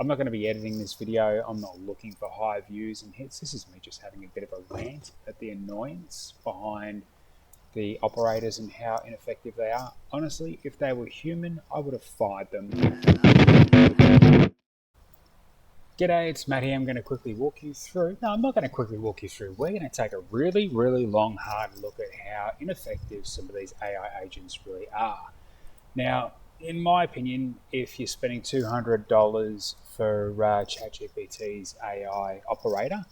I'm not going to be editing this video. I'm not looking for high views and hits. This is me just having a bit of a rant at the annoyance behind the operators and how ineffective they are. Honestly, if they were human, I would have fired them. G'day, it's Matt here. I'm going to quickly walk you through. No, I'm not going to quickly walk you through. We're going to take a really, really long, hard look at how ineffective some of these AI agents really are. Now, in my opinion, if you're spending $200 for ChatGPT's AI operator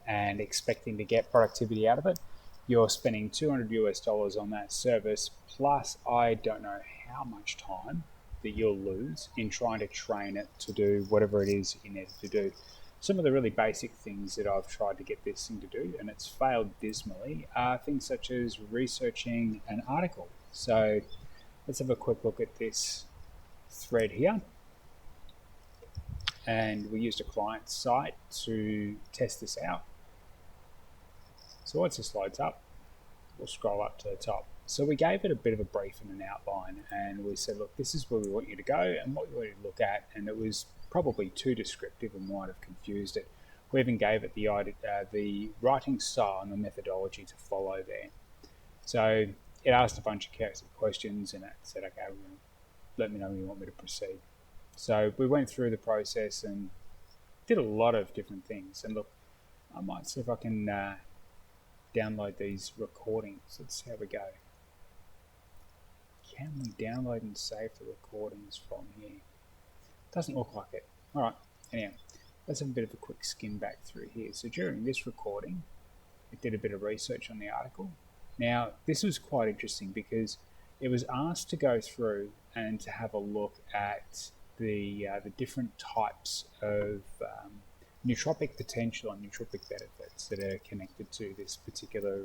and expecting to get productivity out of it, you're spending $200 on that service. Plus, I don't know how much time that you'll lose in trying to train it to do whatever it is you need it to do. Some of the really basic things that I've tried to get this thing to do, and it's failed dismally, are things such as researching an article. So let's have a quick look at this thread here. And we used a client site to test this out. So once this loads up, we'll scroll up to the top. So we gave it a bit of a brief and an outline, and we said, look, this is where we want you to go and what you want to look at. And it was probably too descriptive and might have confused it. We even gave it the writing style and the methodology to follow there. So it asked a bunch of questions, and it said, okay, let me know when you want me to proceed. So we went through the process and did a lot of different things. And look, I might see if I can download these recordings. Let's see how we go. Can we download and save the recordings from here? Doesn't look like it. All right, anyhow, let's have a bit of a quick skim back through here. So during this recording, it did a bit of research on the article. Now, this was quite interesting because it was asked to go through and to have a look at the different types of nootropic potential and nootropic benefits that are connected to this particular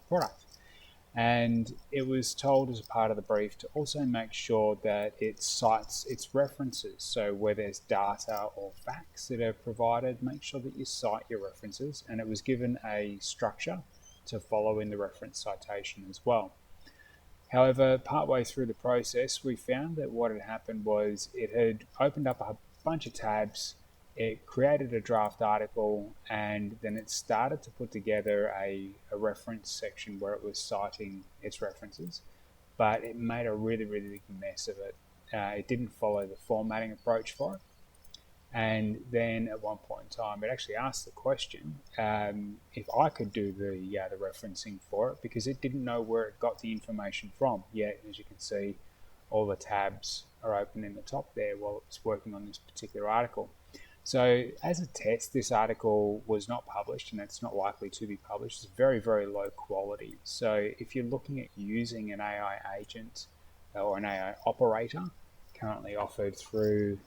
product. And it was told as a part of the brief to also make sure that it cites its references. So where there's data or facts that are provided, make sure that you cite your references. And it was given a structure to follow in the reference citation as well. However, partway through the process, we found that what had happened was it had opened up a bunch of tabs, it created a draft article, and then it started to put together a reference section where it was citing its references, but it made a really, really big mess of it. It didn't follow the formatting approach for it. And then at one point in time, it actually asked the question if I could do the referencing for it, because it didn't know where it got the information from. Yet, as you can see, all the tabs are open in the top there while it's working on this particular article. So as a test, this article was not published, and it's not likely to be published. It's very, very low quality. So if you're looking at using an AI agent or an AI operator currently offered through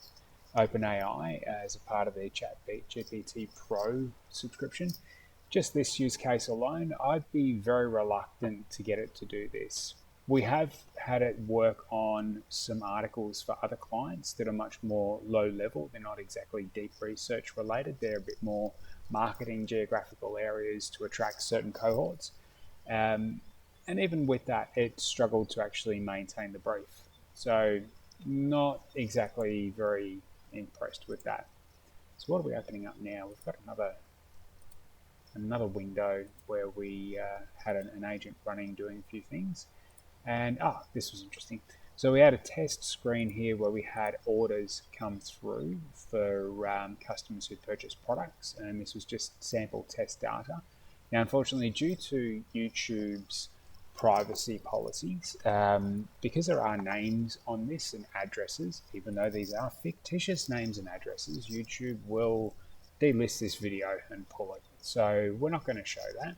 OpenAI as a part of their ChatGPT Pro subscription, just this use case alone, I'd be very reluctant to get it to do this. We have had it work on some articles for other clients that are much more low level. They're not exactly deep research related. They're a bit more marketing geographical areas to attract certain cohorts. And even with that, it struggled to actually maintain the brief. So not exactly very impressed with that. So what are we opening up now? We've got another window where we had an agent running, doing a few things. And this was interesting. So we had a test screen here where we had orders come through for customers who purchased products, and this was just sample test data. Now, unfortunately, due to YouTube's privacy policies, because there are names on this and addresses, even though these are fictitious names and addresses, YouTube will delist this video and pull it. So we're not going to show that.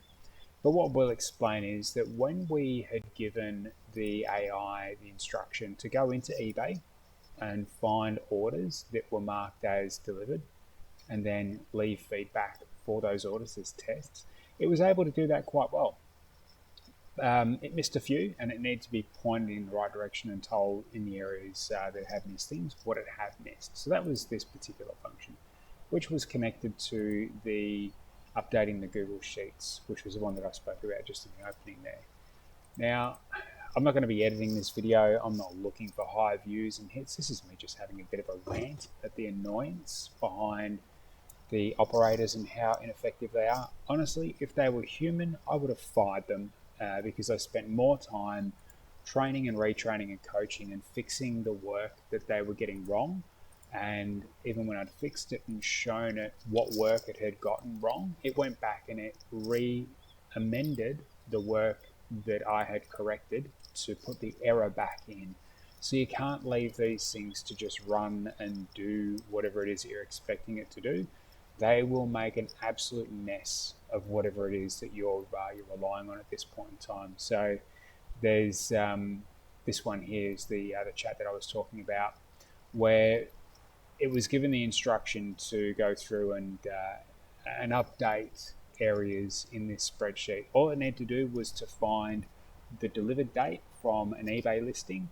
But what we'll explain is that when we had given the AI the instruction to go into eBay and find orders that were marked as delivered and then leave feedback for those orders as tests, it was able to do that quite well. It missed a few, and it needed to be pointed in the right direction and told in the areas that had missed things what it had missed. So that was this particular function, which was connected to the updating the Google Sheets, which was the one that I spoke about just in the opening there. Now, I'm not going to be editing this video. I'm not looking for high views and hits. This is me just having a bit of a rant at the annoyance behind the operators and how ineffective they are. Honestly, if they were human, I would have fired them because I spent more time training and retraining and coaching and fixing the work that they were getting wrong. And even when I'd fixed it and shown it what work it had gotten wrong, it went back and it amended the work that I had corrected to put the error back in. So you can't leave these things to just run and do whatever it is that you're expecting it to do. They will make an absolute mess of whatever it is that you're relying on at this point in time. So there's this one here is the chat that I was talking about, where it was given the instruction to go through and update areas in this spreadsheet. All it needed to do was to find the delivered date from an eBay listing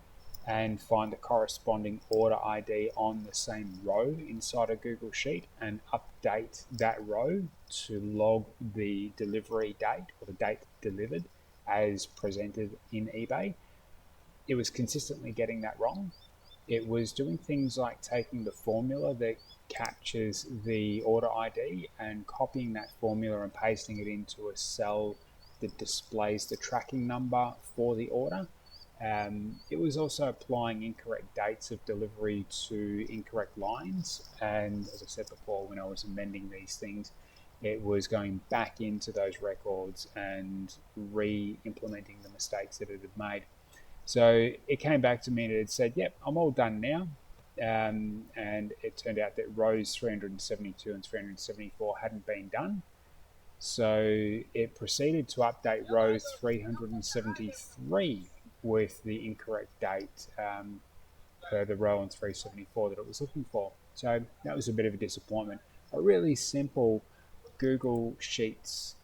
and find the corresponding order ID on the same row inside a Google Sheet and update that row to log the delivery date or the date delivered as presented in eBay. It was consistently getting that wrong. It was doing things like taking the formula that captures the order ID and copying that formula and pasting it into a cell that displays the tracking number for the order. It was also applying incorrect dates of delivery to incorrect lines. And as I said before, when I was amending these things, it was going back into those records and re-implementing the mistakes that it had made. So it came back to me and it said, yep, I'm all done now. And it turned out that rows 372 and 374 hadn't been done. So it proceeded to update row 373 with the incorrect date per the row on 374 that it was looking for. So that was a bit of a disappointment. A really simple Google Sheets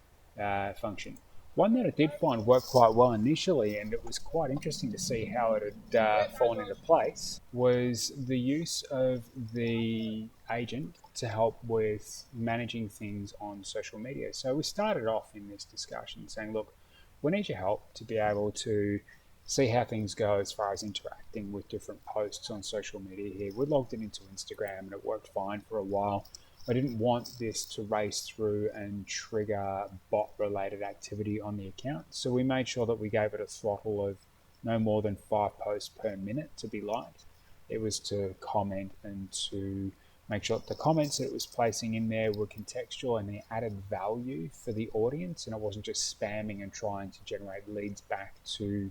function. One that I did find worked quite well initially, and it was quite interesting to see how it had fallen into place, was the use of the agent to help with managing things on social media. So we started off in this discussion saying, look, we need your help to be able to see how things go as far as interacting with different posts on social media here. We logged it into Instagram and it worked fine for a while. I didn't want this to race through and trigger bot-related activity on the account. So we made sure that we gave it a throttle of no more than 5 posts per minute to be liked. It was to comment and to make sure that the comments that it was placing in there were contextual and they added value for the audience, and it wasn't just spamming and trying to generate leads back to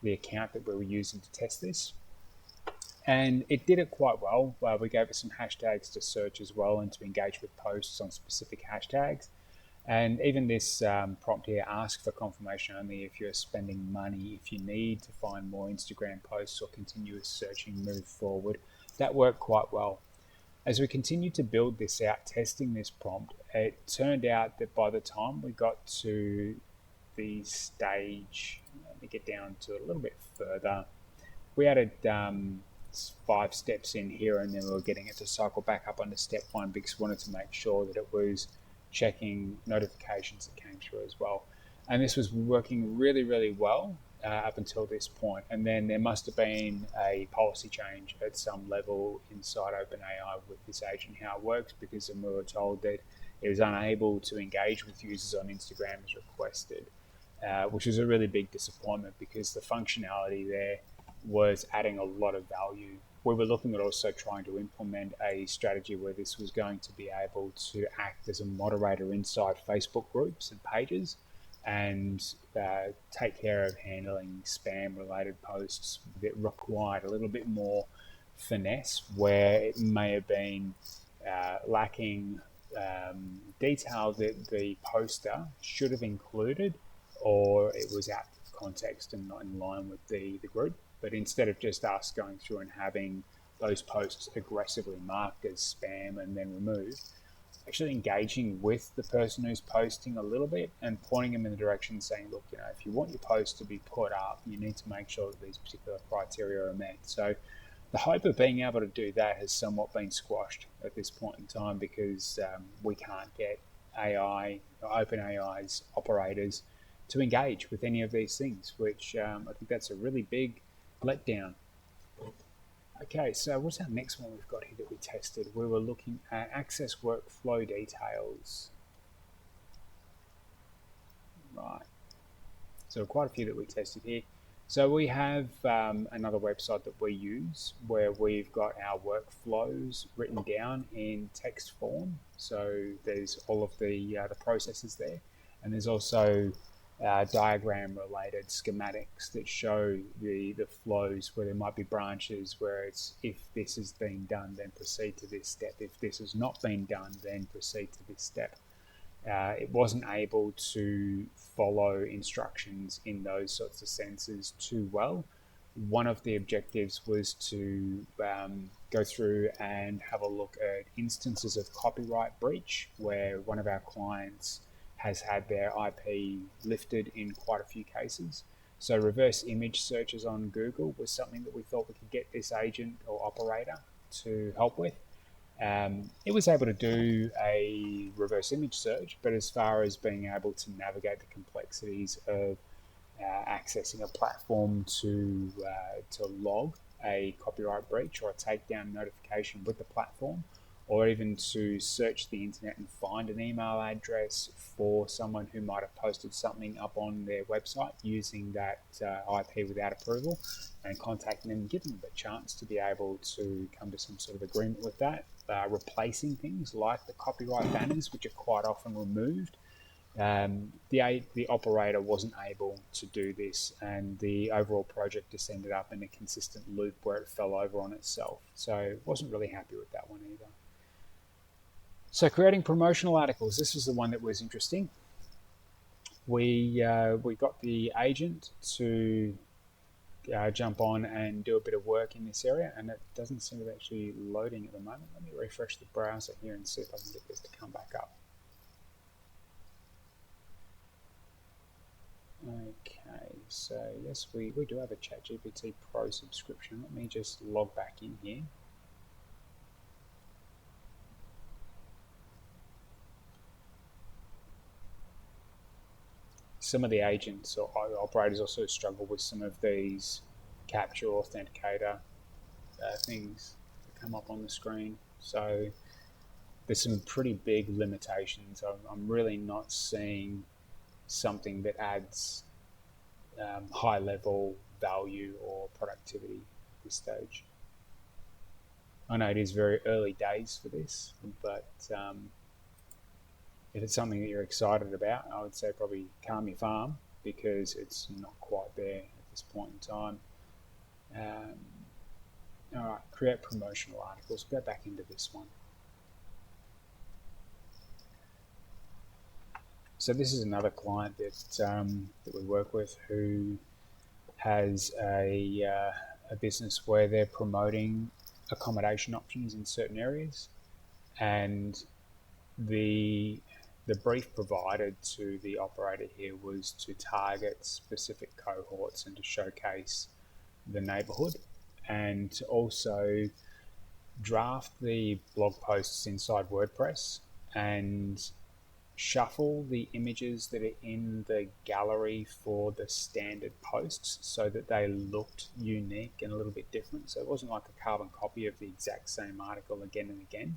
the account that we were using to test this. And it did it quite well. We gave it some hashtags to search as well and to engage with posts on specific hashtags. And even this prompt here, ask for confirmation only if you're spending money, if you need to find more Instagram posts or continuous searching, move forward. That worked quite well. As we continued to build this out, testing this prompt, it turned out that by the time we got to the stage, let me get down to a little bit further, we added 5 steps in here, and then we were getting it to cycle back up onto step 1 because we wanted to make sure that it was checking notifications that came through as well. And this was working really, really well up until this point. And then there must have been a policy change at some level inside OpenAI with this agent, how it works, because then we were told that it was unable to engage with users on Instagram as requested, which was a really big disappointment because the functionality there was adding a lot of value. We were looking at also trying to implement a strategy where this was going to be able to act as a moderator inside Facebook groups and pages and take care of handling spam related posts that required a little bit more finesse, where it may have been lacking detail that the poster should have included, or it was out of context and not in line with the group. But instead of just us going through and having those posts aggressively marked as spam and then removed, actually engaging with the person who's posting a little bit and pointing them in the direction saying, look, if you want your post to be put up, you need to make sure that these particular criteria are met. So the hope of being able to do that has somewhat been squashed at this point in time because we can't get AI, OpenAI's operators to engage with any of these things, which I think that's a really big letdown. Okay, so what's our next one we've got here that we tested? We were looking at access workflow details. Right. So quite a few that we tested here. So we have another website that we use where we've got our workflows written down in text form. So there's all of the processes there, and there's also diagram-related schematics that show the flows where there might be branches where it's if this has been done, then proceed to this step. If this has not been done, then proceed to this step. It wasn't able to follow instructions in those sorts of senses too well. One of the objectives was to go through and have a look at instances of copyright breach where one of our clients has had their IP lifted in quite a few cases. So reverse image searches on Google was something that we thought we could get this agent or operator to help with. It was able to do a reverse image search, but as far as being able to navigate the complexities of accessing a platform to log a copyright breach or a takedown notification with the platform, or even to search the internet and find an email address for someone who might have posted something up on their website using that IP without approval, and contacting them, giving them a chance to be able to come to some sort of agreement with that, replacing things like the copyright banners, which are quite often removed. The operator wasn't able to do this, and the overall project just ended up in a consistent loop where it fell over on itself. So wasn't really happy with that one either. So creating promotional articles, this was the one that was interesting. We got the agent to jump on and do a bit of work in this area, and it doesn't seem to be actually loading at the moment. Let me refresh the browser here and see if I can get this to come back up. Okay, so yes, we do have a ChatGPT Pro subscription. Let me just log back in here. Some of the agents or operators also struggle with some of these capture authenticator things that come up on the screen. So there's some pretty big limitations. I'm really not seeing something that adds high level value or productivity at this stage. I know it is very early days for this, but if it's something that you're excited about, I would say probably calm your farm because it's not quite there at this point in time. All right, create promotional articles. Go back into this one. So this is another client that we work with who has a business where they're promoting accommodation options in certain areas, and the brief provided to the operator here was to target specific cohorts and to showcase the neighborhood, and to also draft the blog posts inside WordPress and shuffle the images that are in the gallery for the standard posts so that they looked unique and a little bit different. So it wasn't like a carbon copy of the exact same article again and again.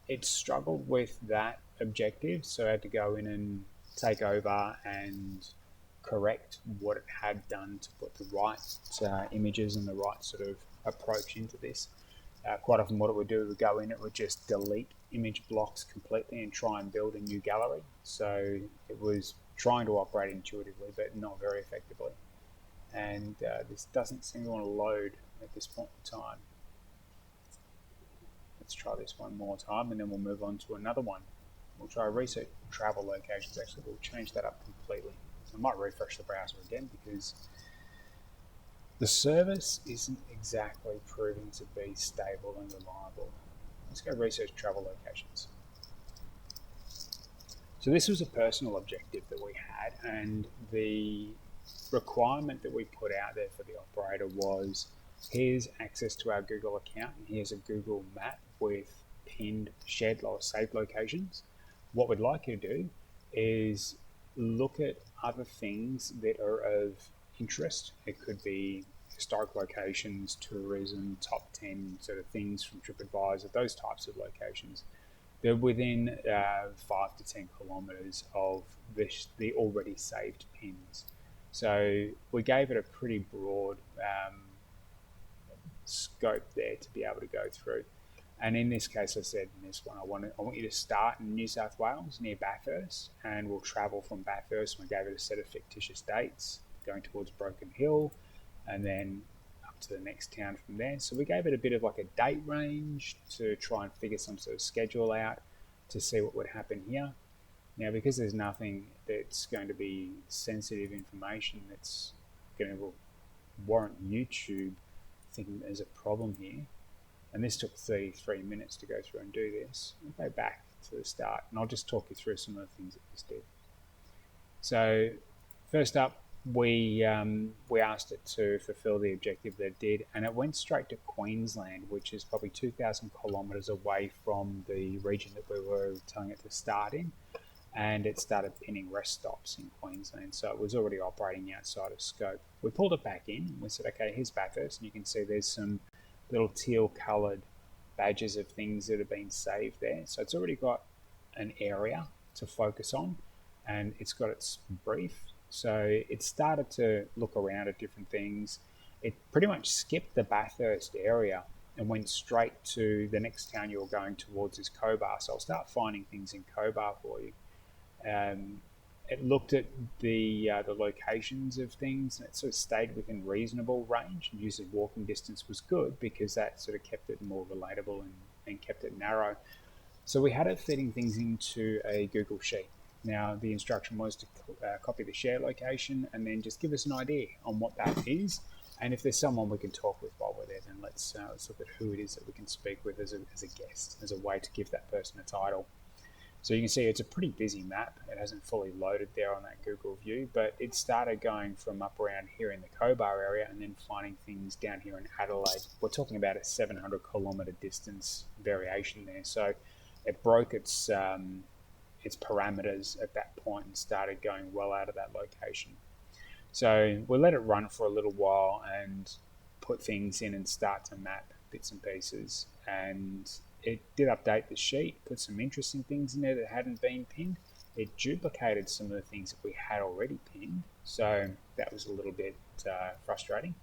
It struggled with that objective, so I had to go in and take over and correct what it had done to put the right images and the right sort of approach into this. Quite often what it would do, it would go in, it would just delete image blocks completely and try and build a new gallery. So it was trying to operate intuitively, but not very effectively. And this doesn't seem to want to load at this point in time. Let's try this one more time and then we'll move on to another one. We'll try research travel locations. Actually, we'll change that up completely. So I might refresh the browser again because the service isn't exactly proving to be stable and reliable. Let's go research travel locations. So this was a personal objective that we had, and the requirement that we put out there for the operator was here's access to our Google account and here's a Google map with pinned, shared, or saved locations. What we'd like you to do is look at other things that are of interest. It could be historic locations, tourism, top 10 sort of things from TripAdvisor, those types of locations. They're within 5 to 10 kilometres of the already saved pins. So we gave it a pretty broad scope there to be able to go through. And in this case, I said in this one, I want you to start in New South Wales near Bathurst, and we'll travel from Bathurst. We gave it a set of fictitious dates going towards Broken Hill, and then up to the next town from there. So we gave it a bit of like a date range to try and figure some sort of schedule out to see what would happen here. Now, because there's nothing that's going to be sensitive information that's going to warrant YouTube thinking there's a problem here, and this took 33 minutes to go through and do this. I'll go back to the start, and I'll just talk you through some of the things that this did. So first up, we asked it to fulfill the objective that it did, and it went straight to Queensland, which is probably 2,000 kilometres away from the region that we were telling it to start in, and it started pinning rest stops in Queensland, so it was already operating outside of scope. We pulled it back in, and we said, okay, here's Bathurst, and you can see there's some little teal coloured badges of things that have been saved there. So it's already got an area to focus on, and it's got its brief. So it started to look around at different things. It pretty much skipped the Bathurst area and went straight to the next town you're going towards is Cobar. So I'll start finding things in Cobar for you. It looked at the locations of things, and it sort of stayed within reasonable range. And usually walking distance was good because that sort of kept it more relatable and kept it narrow. So we had it feeding things into a Google Sheet. Now the instruction was to copy the share location and then just give us an idea on what that is. And if there's someone we can talk with while we're there, then let's look at who it is that we can speak with as a guest, as a way to give that person a title. So you can see it's a pretty busy map. It hasn't fully loaded there on that Google view, but it started going from up around here in the Cobar area and then finding things down here in Adelaide. We're talking about a 700 kilometre distance variation there. So it broke its parameters at that point and started going well out of that location. So we'll let it run for a little while and put things in and start to map bits and pieces. And it did update the sheet, put some interesting things in there that hadn't been pinned. It duplicated some of the things that we had already pinned, so that was a little bit frustrating.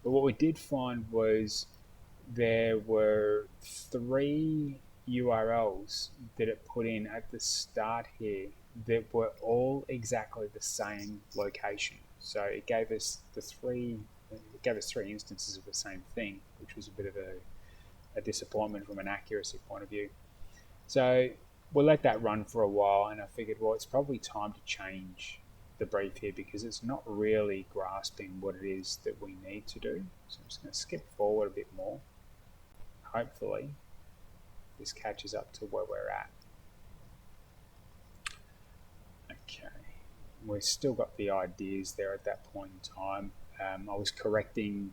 But what we did find was there were 3 URLs that it put in at the start here that were all exactly the same location. So it gave us three instances of the same thing, which was a bit of a disappointment from an accuracy point of view. So we'll let that run for a while, and I figured, well, it's probably time to change the brief here because it's not really grasping what it is that we need to do. So I'm just going to skip forward a bit more. Hopefully this catches up to where we're at. Okay, we've still got the ideas there at that point in time. I was correcting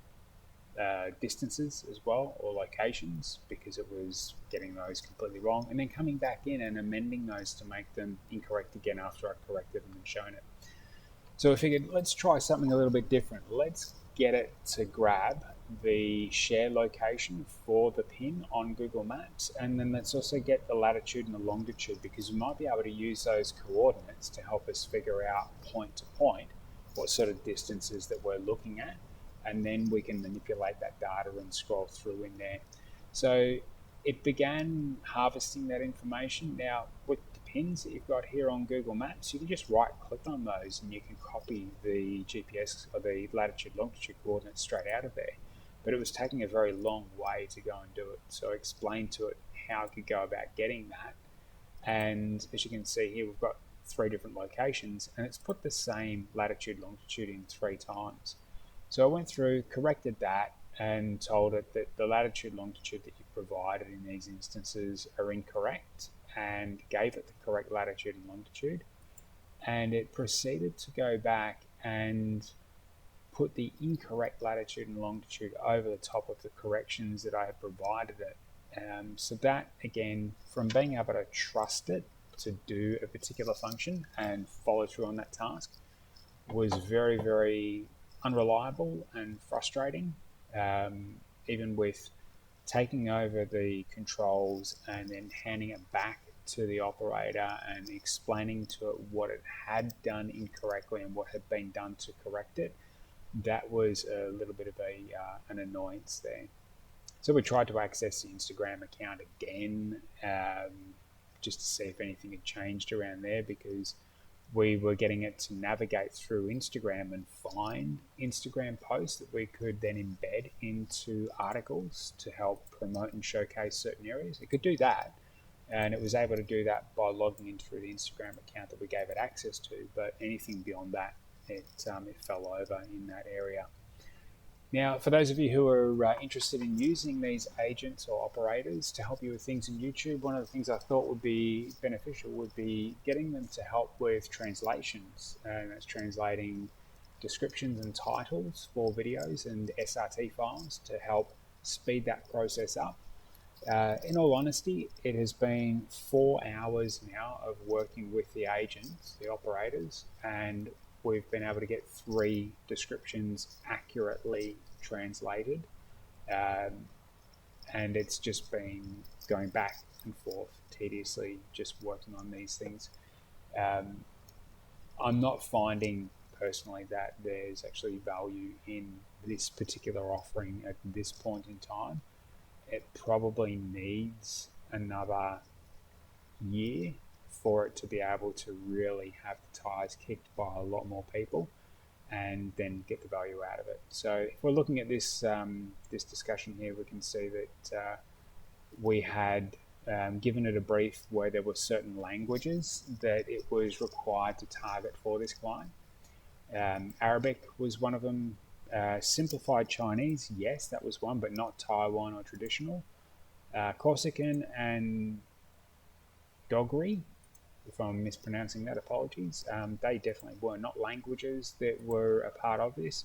distances as well, or locations, because it was getting those completely wrong, and then coming back in and amending those to make them incorrect again after I corrected them and shown it. So I figured, let's try something a little bit different. Let's get it to grab the share location for the pin on Google Maps, and then let's also get the latitude and the longitude, because we might be able to use those coordinates to help us figure out point to point what sort of distances that we're looking at, and then we can manipulate that data and scroll through in there. So it began harvesting that information. Now, with the pins that you've got here on Google Maps, you can just right click on those and you can copy the GPS or the latitude longitude coordinates straight out of there. But it was taking a very long way to go and do it. So I explained to it how it could go about getting that. And as you can see here, we've got 3 different locations, and it's put the same latitude longitude in 3 times. So I went through, corrected that, and told it that the latitude longitude that you provided in these instances are incorrect, and gave it the correct latitude and longitude. And it proceeded to go back and put the incorrect latitude and longitude over the top of the corrections that I had provided it. So that, again, from being able to trust it to do a particular function and follow through on that task was very, very unreliable and frustrating. Even with taking over the controls and then handing it back to the operator and explaining to it what it had done incorrectly and what had been done to correct it, that was a little bit of an annoyance there. So we tried to access the Instagram account again, just to see if anything had changed around there, because we were getting it to navigate through Instagram and find Instagram posts that we could then embed into articles to help promote and showcase certain areas. It could do that, and it was able to do that by logging in through the Instagram account that we gave it access to, but anything beyond that, it fell over in that area. Now, for those of you who are interested in using these agents or operators to help you with things in YouTube, one of the things I thought would be beneficial would be getting them to help with translations, and that's translating descriptions and titles for videos and SRT files to help speed that process up. In all honesty, it has been 4 hours now of working with the agents, the operators, and we've been able to get 3 descriptions accurately translated, and it's just been going back and forth tediously just working on these things. I'm not finding personally that there's actually value in this particular offering at this point in time. It probably needs another year for it to be able to really have the tires kicked by a lot more people and then get the value out of it. So if we're looking at this this discussion here, we can see that we had given it a brief where there were certain languages that it was required to target for this client. Arabic was one of them. Simplified Chinese, yes, that was one, but not Taiwan or traditional. Corsican and Dogri, if I'm mispronouncing that, apologies. They definitely were not languages that were a part of this,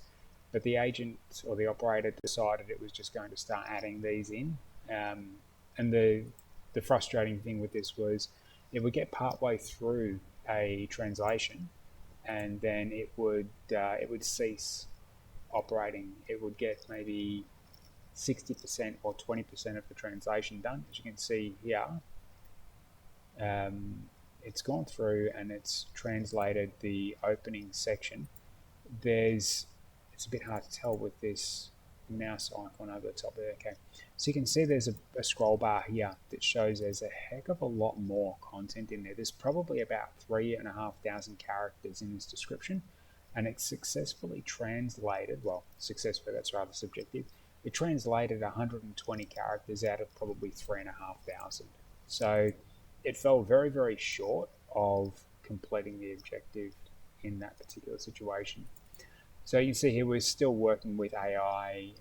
but the agent or the operator decided it was just going to start adding these in. And the frustrating thing with this was it would get partway through a translation, and then it would cease operating. It would get maybe 60% or 20% of the translation done. As you can see here, it's gone through and it's translated the opening section. It's a bit hard to tell with this mouse icon over the top there. Okay, so you can see there's a scroll bar here that shows there's a heck of a lot more content in there. There's probably about 3,500 characters in this description, and it's successfully translated, well, successfully, that's rather subjective. It translated 120 characters out of probably 3,500. So it fell very, very short of completing the objective in that particular situation. So you can see here we're still working with AI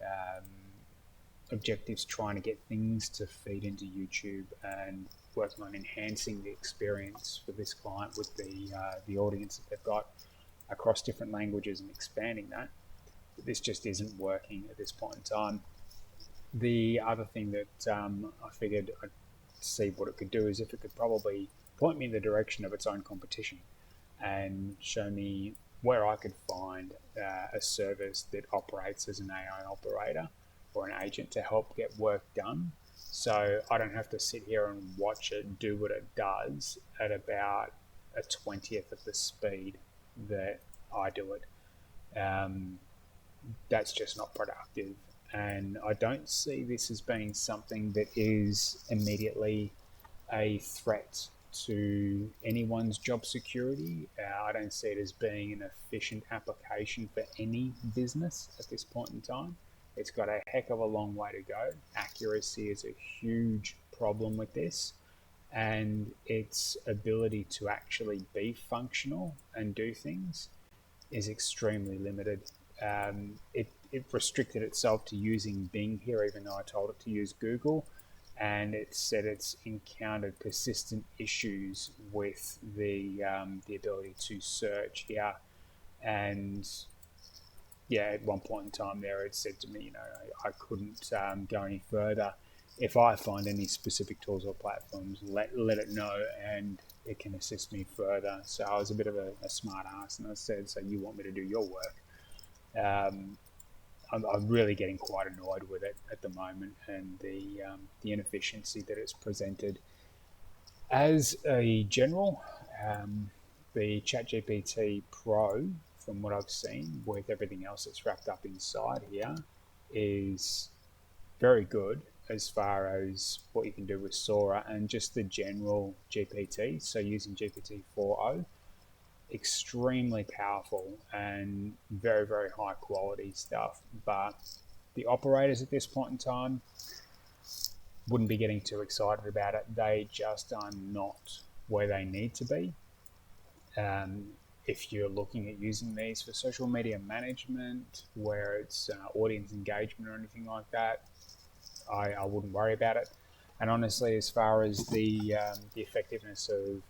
objectives, trying to get things to feed into YouTube and working on enhancing the experience for this client with the audience that they've got across different languages and expanding that. But this just isn't working at this point in time. The other thing that I figured I'd see what it could do is if it could probably point me in the direction of its own competition and show me where I could find a service that operates as an AI operator or an agent to help get work done. So I don't have to sit here and watch it do what it does at about a 20th of the speed that I do it. That's just not productive. And I don't see this as being something that is immediately a threat to anyone's job security. I don't see it as being an efficient application for any business at this point in time. It's got a heck of a long way to go. Accuracy is a huge problem with this, and its ability to actually be functional and do things is extremely limited. It restricted itself to using Bing here, even though I told it to use Google, and it said it's encountered persistent issues with the ability to search here. And yeah, at one point in time there, it said to me, I couldn't go any further. if I find any specific tools or platforms, let it know, and it can assist me further. So I was a bit of a smart ass, and I said, so you want me to do your work? I'm really getting quite annoyed with it at the moment, and the inefficiency that it's presented. As a general, the ChatGPT Pro, from what I've seen, with everything else that's wrapped up inside here, is very good as far as what you can do with Sora and just the general GPT. So using GPT 4.0, extremely powerful and very, very high quality stuff. But the operators at this point in time wouldn't be getting too excited about it. They just are not where they need to be. Um, if you're looking at using these for social media management, where it's audience engagement or anything like that, I wouldn't worry about it. And honestly, as far as the effectiveness of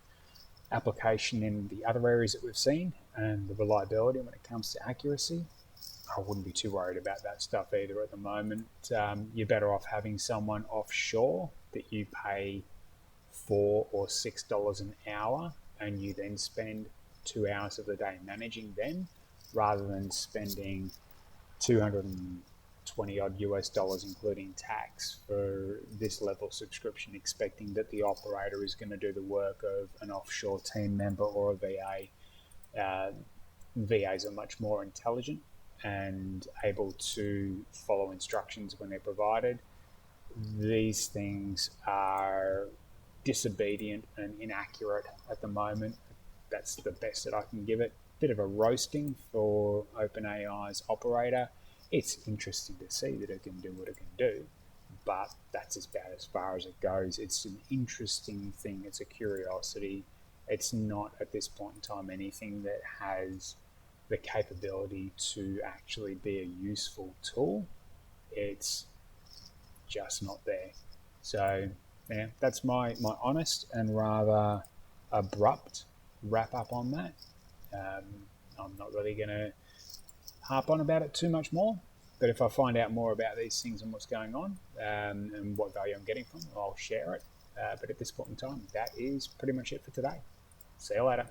application in the other areas that we've seen and the reliability when it comes to accuracy, I wouldn't be too worried about that stuff either at the moment. You're better off having someone offshore that you pay $4 or $6 an hour, and you then spend 2 hours of the day managing them, rather than spending 220 odd US dollars, including tax, for this level of subscription, expecting that the operator is going to do the work of an offshore team member or a VA. VAs are much more intelligent and able to follow instructions when they're provided. These things are disobedient and inaccurate at the moment. That's the best that I can give it. Bit of a roasting for OpenAI's operator. It's interesting to see that it can do what it can do, but that's about as far as it goes. It's an interesting thing. It's a curiosity. It's not at this point in time anything that has the capability to actually be a useful tool. It's just not there. So yeah, that's my honest and rather abrupt wrap up on that. Um, I'm not really going to harp on about it too much more, but if I find out more about these things and what's going on, and what value I'm getting from them, I'll share it. But at this point in time, that is pretty much it for today. See you later.